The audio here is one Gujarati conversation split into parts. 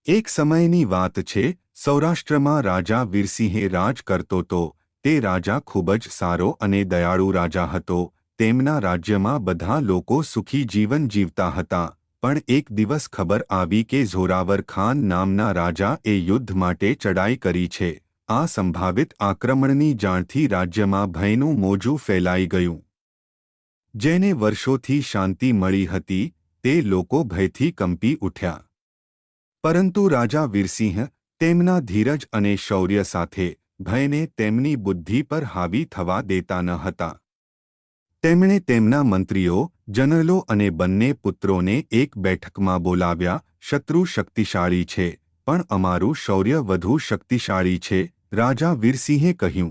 એક સમયની વાત છે, સૌરાષ્ટ્રમાં રાજા વીરસિંહે રાજ કરતો તો તે રાજા ખૂબ જ સારો અને દયાળુ રાજા હતો। તેમના રાજ્યમાં બધા લોકો સુખી જીવન જીવતા હતા। પણ એક દિવસ ખબર આવી કે ઝોરાવર ખાન નામના રાજાએ યુદ્ધ માટે ચડાઈ કરી છે। આ સંભાવિત આક્રમણની જાણથી રાજ્યમાં ભયનું મોજું ફેલાઈ ગયું। જેને વર્ષોથી શાંતિ મળી હતી તે લોકો ભયથી કંપી ઉઠ્યા। પરંતુ રાજા વીરસિંહ તેમના ધીરજ અને શૌર્ય સાથે ભયને તેમની બુદ્ધિ પર હાવી થવા દેતા ન હતા। તેમણે તેમના મંત્રીઓ, જનરલો અને બંને પુત્રોને એક બેઠકમાં બોલાવ્યા। શત્રુ શક્તિશાળી છે, પણ અમારું શૌર્ય વધુ શક્તિશાળી છે, રાજા વીરસિંહે કહ્યું।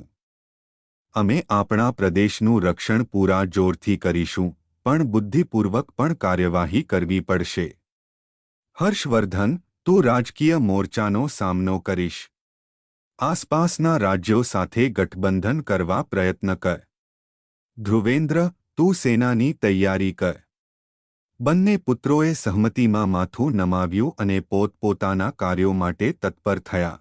અમે આપણા પ્રદેશનું રક્ષણ પૂરા જોરથી કરીશું, પણ બુદ્ધિપૂર્વક પણ કાર્યવાહી કરવી પડશે। હર્ષવર્ધન, તું રાજકીય મોરચાનો સામનો કરીશ। આસપાસના રાજ્યો સાથે ગઠબંધન કરવા પ્રયત્ન કર। ધ્રુવેન્દ્ર, તું સેનાની તૈયારી કર। બંને પુત્રોએ સહમતિમાં માથું નમાવ્યું અને પોતપોતાના કાર્યો માટે તત્પર થયા।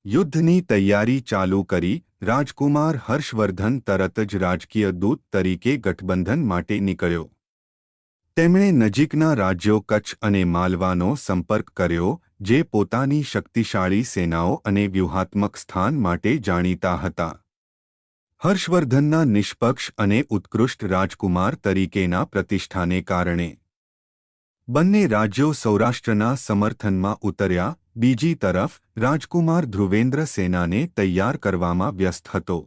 યુદ્ધની તૈયારી ચાલુ કરી। રાજકુમાર હર્ષવર્ધન તરત જ રાજકીય દૂત તરીકે ગઠબંધન માટે નીકળ્યો। તેમણે નજીકના રાજ્યો કચ્છ અને માલવાનો સંપર્ક કર્યો, જે પોતાની શક્તિશાળી સેનાઓ અને વ્યૂહાત્મક સ્થાન માટે જાણીતા હતા। હર્ષવર્ધનના નિષ્પક્ષ અને ઉત્કૃષ્ટ રાજકુમાર તરીકેના પ્રતિષ્ઠાને કારણે બંને રાજ્યો સૌરાષ્ટ્રના સમર્થનમાં ઉતર્યા। બીજી તરફ રાજકુમાર ધ્રુવેન્દ્ર સેનાને તૈયાર કરવામાં વ્યસ્ત હતો।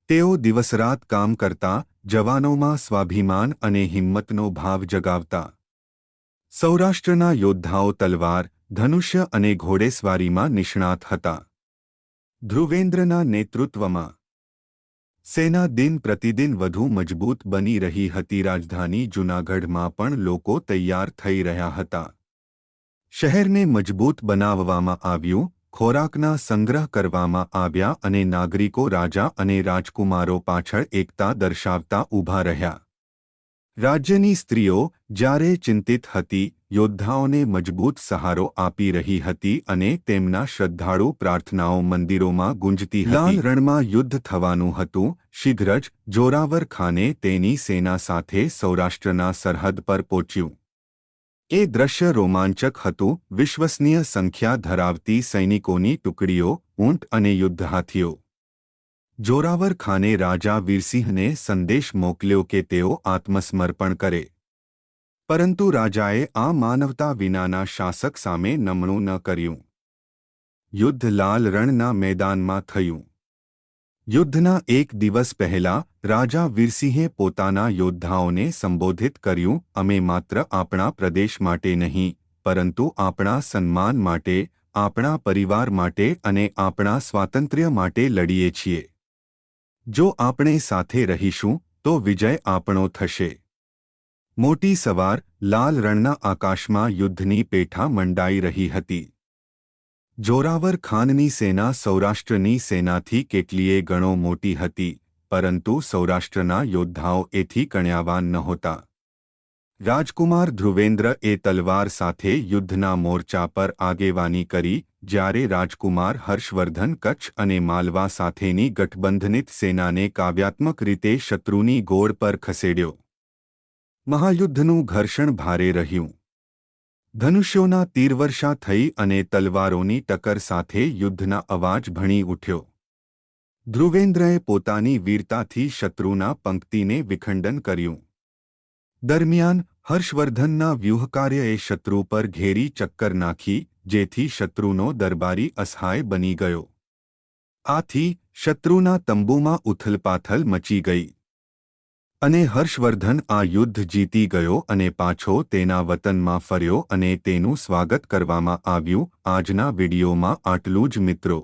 તેઓ દિવસરાત કામ કરતા, જવાનોમાં સ્વાભિમાન અને હિંમતનો ભાવ જગાવતા। સૌરાષ્ટ્રના યોદ્ધાઓ તલવાર, ધનુષ્ય અને ઘોડેસવારીમાં નિષ્ણાત હતા। ધ્રુવેન્દ્રના નેતૃત્વમાં સેના દિન પ્રતિદિન વધુ મજબૂત બની રહી હતી। રાજધાની જૂનાગઢમાં પણ લોકો તૈયાર થઈ રહ્યા હતા। શહેરને મજબૂત બનાવવામાં આવ્યું, ખોરાકના સંગ્રહ કરવામાં આવ્યા અને નાગરિકો રાજા અને રાજકુમારો પાછળ એકતા દર્શાવતા ઊભા રહ્યા। રાજ્યની સ્ત્રીઓ જ્યારે ચિંતિત હતી, યોદ્ધાઓને મજબૂત સહારો આપી રહી હતી અને તેમના શ્રદ્ધાળુ પ્રાર્થનાઓ મંદિરોમાં ગુંજતી હતી। લાલ રણમાં યુદ્ધ થવાનું હતું। શીઘ્ર જ ઝોરાવર ખાને તેની સેના સાથે સૌરાષ્ટ્રના સરહદ પર પહોંચ્યું। એ દ્રશ્ય રોમાંચક હતું। વિશ્વસનીય સંખ્યા ધરાવતી સૈનિકોની ટુકડીઓ, ઊંટ અને યુદ્ધહાથીઓ। ઝોરાવર ખાને રાજા વીરસિંહને સંદેશ મોકલ્યો કે તેઓ આત્મસમર્પણ કરે। પરંતુ રાજાએ આ માનવતા વિનાના શાસક સામે નમણું ન કર્યું। યુદ્ધ લાલ રણના મેદાનમાં થયું। યુદ્ધના એક દિવસ પહેલા રાજા વીરસિંહે પોતાના યોદ્ધાઓને સંબોધિત કર્યું, અમે માત્ર આપણા પ્રદેશ માટે નહીં, પરંતુ આપણા સન્માન માટે, આપણા પરિવાર માટે અને આપણા સ્વાતંત્ર્ય માટે લડીએ છીએ। જો આપણે સાથે રહીશું તો વિજય આપણો થશે। મોટી સવાર, લાલ રણના આકાશમાં યુદ્ધની પેઠા મંડાઈ રહી હતી। ઝોરાવર ખાનની સેના સૌરાષ્ટ્રની સેનાથી કેટલીય ગણો મોટી હતી, પરંતુ સૌરાષ્ટ્રના યોદ્ધાઓ એથી કણ્યાવાન નહોતા। રાજકુમાર ધ્રુવેન્દ્ર એ તલવાર સાથે યુદ્ધના મોરચા પર આગેવાની કરી, જ્યારે રાજકુમાર હર્ષવર્ધન કચ્છ અને માલવા સાથેની ગઠબંધનિત સેનાને કાવ્યાત્મક રીતે શત્રુની ગોળ પર ખસેડ્યો। મહાયુદ્ધનું ઘર્ષણ ભારે રહ્યું। ધનુષ્યોના તીરવર્ષા થઈ અને તલવારોની ટક્કર સાથે યુદ્ધના અવાજ ભણી ઉઠ્યો। ધ્રુવેન્દ્રએ પોતાની વીરતાથી શત્રુના પંક્તિને વિખંડન કર્યું। દરમિયાન હર્ષવર્ધનના વ્યૂહકાર્યએ શત્રુ પર ઘેરી ચક્કર નાખી, જેથી શત્રુનો દરબારી અસહાય બની ગયો। આથી શત્રુના તંબુમાં ઉથલપાથલ મચી ગઈ અને હર્ષવર્ધન આ યુદ્ધ જીતી ગયો અને પાછો તેના વતનમાં ફર્યો અને તેનું સ્વાગત કરવામાં આવ્યું। આજના વિડીયોમાં આટલું જ મિત્રો।